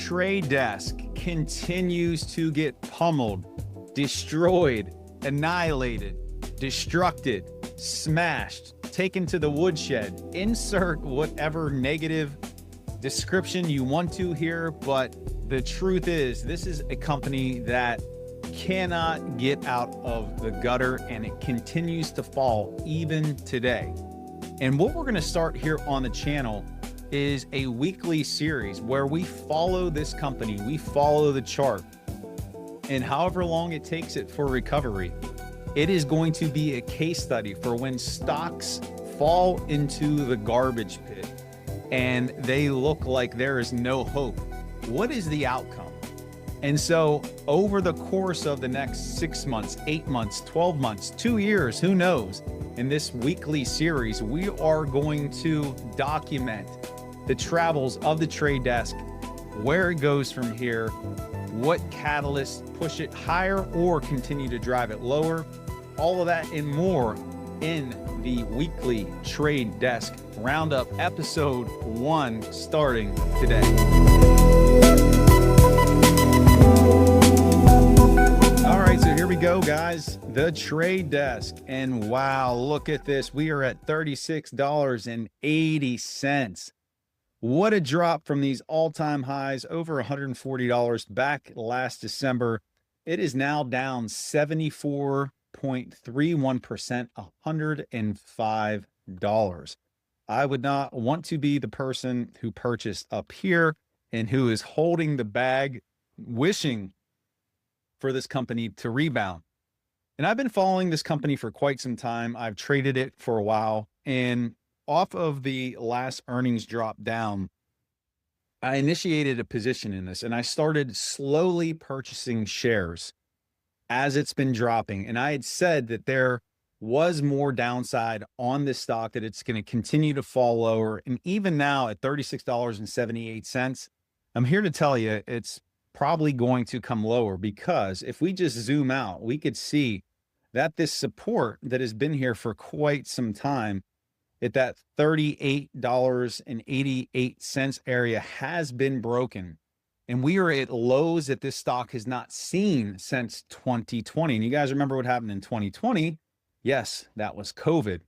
trade desk continues to get pummeled, destroyed, annihilated, destructed, smashed, taken to the woodshed. Insert whatever negative description you want to here, but the truth is this is a company that cannot get out of the gutter, and it continues to fall even today. And what we're going to start here on the channel is a weekly series where we follow this company, we follow the chart, and however long it takes it for recovery, it is going to be a case study for when stocks fall into the garbage pit and they look like there is no hope. What is the outcome? And so over the course of the next 6 months, 8 months, 12 months, 2 years, who knows, in this weekly series, we are going to document the travels of the trade desk, where it goes from here, what catalysts push it higher or continue to drive it lower, all of that and more in the weekly trade desk roundup, episode 1, starting today. All right, so here we go, guys. The trade desk. And wow, look at this. We are at $36.80. What a drop from these all-time highs, over $140 back last December. It is now down 74.31%, $105. I would not want to be the person who purchased up here and who is holding the bag, wishing for this company to rebound. And I've been following this company for quite some time. I've traded it for a while, and off of the last earnings drop down, I initiated a position in this and I started slowly purchasing shares as it's been dropping. And I had said that there was more downside on this stock, that it's going to continue to fall lower. And even now at $36.78, I'm here to tell you it's probably going to come lower, because if we just zoom out, we could see that this support that has been here for quite some time at that $38.88 area has been broken. And we are at lows that this stock has not seen since 2020. And you guys remember what happened in 2020? Yes, that was COVID.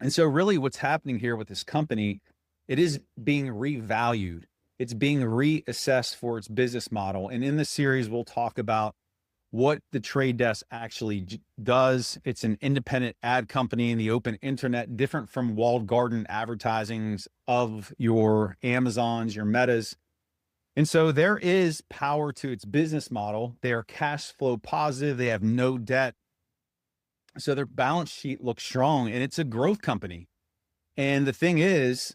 And so really what's happening here with this company, it is being revalued. It's being reassessed for its business model. And in this series, we'll talk about what the trade desk actually does. It's an independent ad company in the open internet, different from walled garden advertisings of your Amazons, your Metas. And so there is power to its business model. They are cash flow positive. They have no debt. So their balance sheet looks strong, and it's a growth company. And the thing is,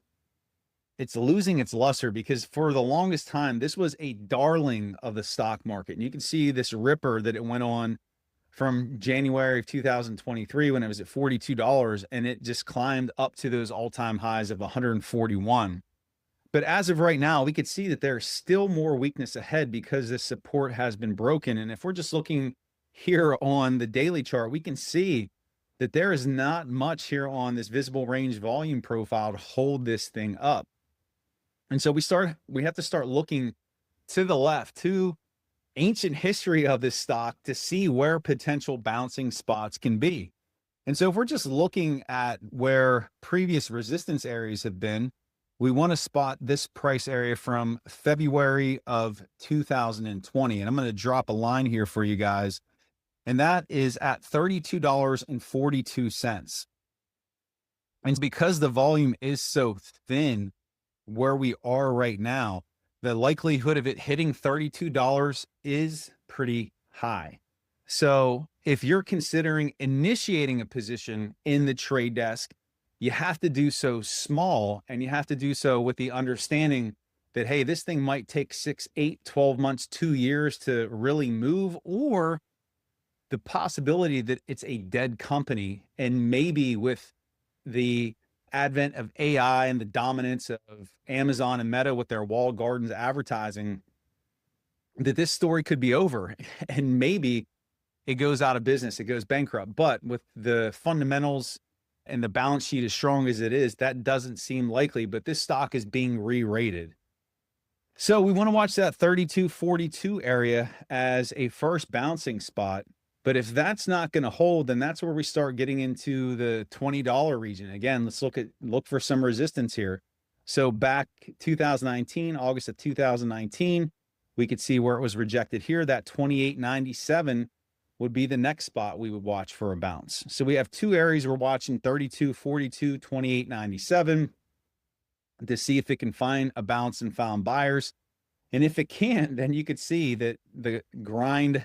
it's losing its luster, because for the longest time, this was a darling of the stock market. And you can see this ripper that it went on from January of 2023 when it was at $42, and it just climbed up to those all-time highs of 141. But as of right now, we could see that there's still more weakness ahead because this support has been broken. And if we're just looking here on the daily chart, we can see that there is not much here on this visible range volume profile to hold this thing up. And so we have to start looking to the left, to ancient history of this stock, to see where potential bouncing spots can be. And so if we're just looking at where previous resistance areas have been, we want to spot this price area from February of 2020. And I'm going to drop a line here for you guys. And that is at $32.42. And because the volume is so thin where we are right now, the likelihood of it hitting $32 is pretty high. So if you're considering initiating a position in the trade desk, you have to do so small, and you have to do so with the understanding that, hey, this thing might take 6, 8, 12 months, 2 years to really move, or the possibility that it's a dead company. And maybe with the advent of AI and the dominance of Amazon and Meta with their walled gardens advertising, that this story could be over and maybe it goes out of business, it goes bankrupt. But with the fundamentals and the balance sheet as strong as it is, that doesn't seem likely. But this stock is being re-rated. So we want to watch that 32.42 area as a first bouncing spot. But if that's not going to hold, then that's where we start getting into the $20 region. Again, let's look for some resistance here. So back 2019, August of 2019, we could see where it was rejected here. That 28.97 would be the next spot we would watch for a bounce. So we have two areas we're watching: 32.42, 28.97, to see if it can find a bounce and found buyers. And if it can't, then you could see that the grind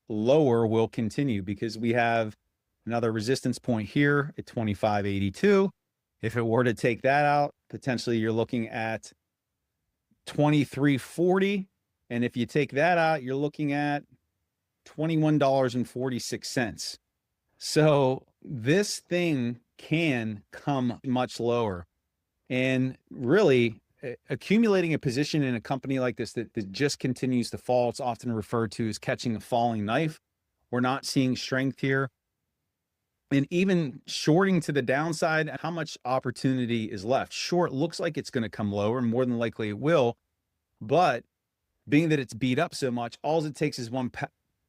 lower will continue, because we have another resistance point here at 25.82. If it were to take that out, potentially you're looking at 23.40. And if you take that out, you're looking at $21.46. So this thing can come much lower. And really, accumulating a position in a company like this that just continues to fall, it's often referred to as catching a falling knife. We're not seeing strength here. And even shorting to the downside, how much opportunity is left? Short looks like it's going to come lower, and more than likely it will. But being that it's beat up so much, all it takes is one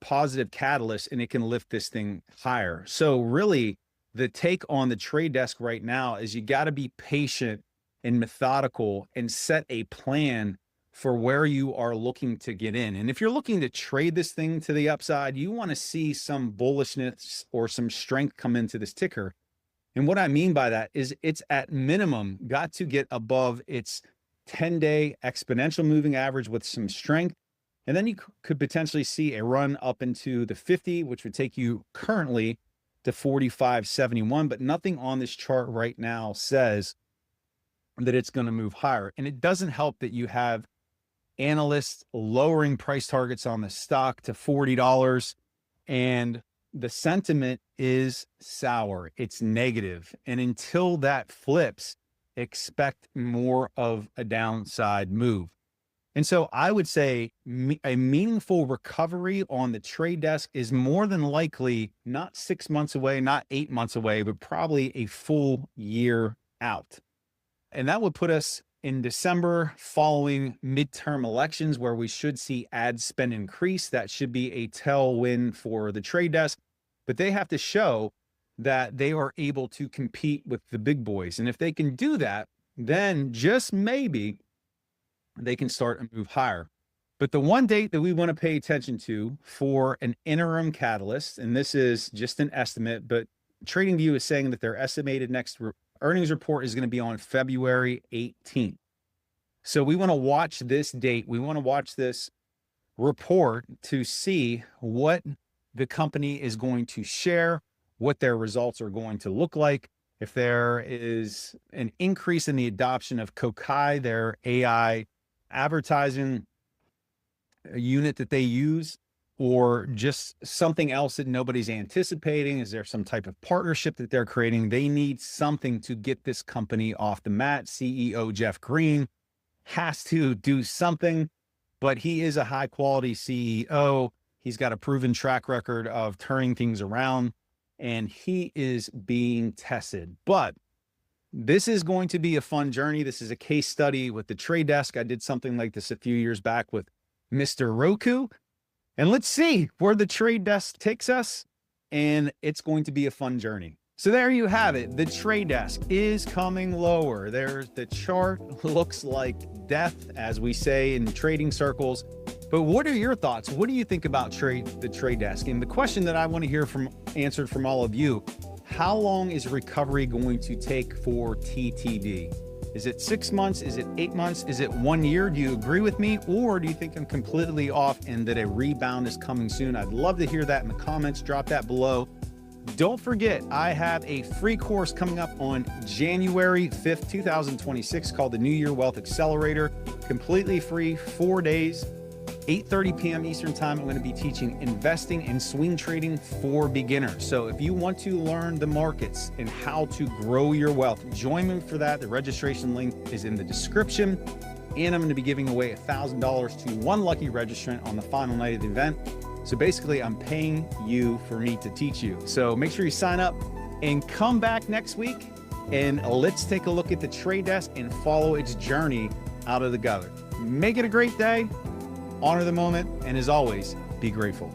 positive catalyst and it can lift this thing higher. So really, the take on the trade desk right now is you got to be patient and methodical and set a plan for where you are looking to get in. And if you're looking to trade this thing to the upside, you want to see some bullishness or some strength come into this ticker. And what I mean by that is it's at minimum got to get above its 10-day exponential moving average with some strength. And then you could potentially see a run up into the 50, which would take you currently to 45.71. But nothing on this chart right now says that it's going to move higher. And it doesn't help that you have analysts lowering price targets on the stock to $40, and the sentiment is sour. It's negative. And until that flips, expect more of a downside move. And so I would say a meaningful recovery on the trade desk is more than likely not 6 months away, not 8 months away, but probably a full year out. And that would put us in December following midterm elections, where we should see ad spend increase. That should be a tailwind for the trade desk, but they have to show that they are able to compete with the big boys. And if they can do that, then just maybe they can start a move higher. But the one date that we want to pay attention to for an interim catalyst, and this is just an estimate, but TradingView is saying that their estimated next earnings report is going to be on February 18th. So we want to watch this date. We want to watch this report to see what the company is going to share, what their results are going to look like. If there is an increase in the adoption of Kokai, their AI advertising unit that they use, or just something else that nobody's anticipating. Is there some type of partnership that they're creating? They need something to get this company off the mat. CEO Jeff Green has to do something, but he is a high quality CEO. He's got a proven track record of turning things around, and he is being tested. But this is going to be a fun journey. This is a case study with the trade desk. I did something like this a few years back with Mr. Roku. And let's see where the trade desk takes us. And it's going to be a fun journey. So there you have it. The trade desk is coming lower. There's the chart. Looks like death, as we say in trading circles. But what are your thoughts? What do you think about the trade desk? And the question that I want to hear answered from all of you: how long is recovery going to take for TTD? Is it 6 months? Is it 8 months? Is it 1 year? Do you agree with me? Or do you think I'm completely off and that a rebound is coming soon? I'd love to hear that in the comments. Drop that below. Don't forget, I have a free course coming up on January 5th, 2026 called the New Year Wealth Accelerator. Completely free, 4 days, 8:30 p.m. Eastern Time. I'm going to be teaching investing and swing trading for beginners. So if you want to learn the markets and how to grow your wealth, join me for that. The registration link is in the description. And I'm going to be giving away $1,000 to one lucky registrant on the final night of the event. So basically, I'm paying you for me to teach you. So make sure you sign up and come back next week, and let's take a look at the trade desk and follow its journey out of the gutter. Make it a great day, honor the moment, and as always, be grateful.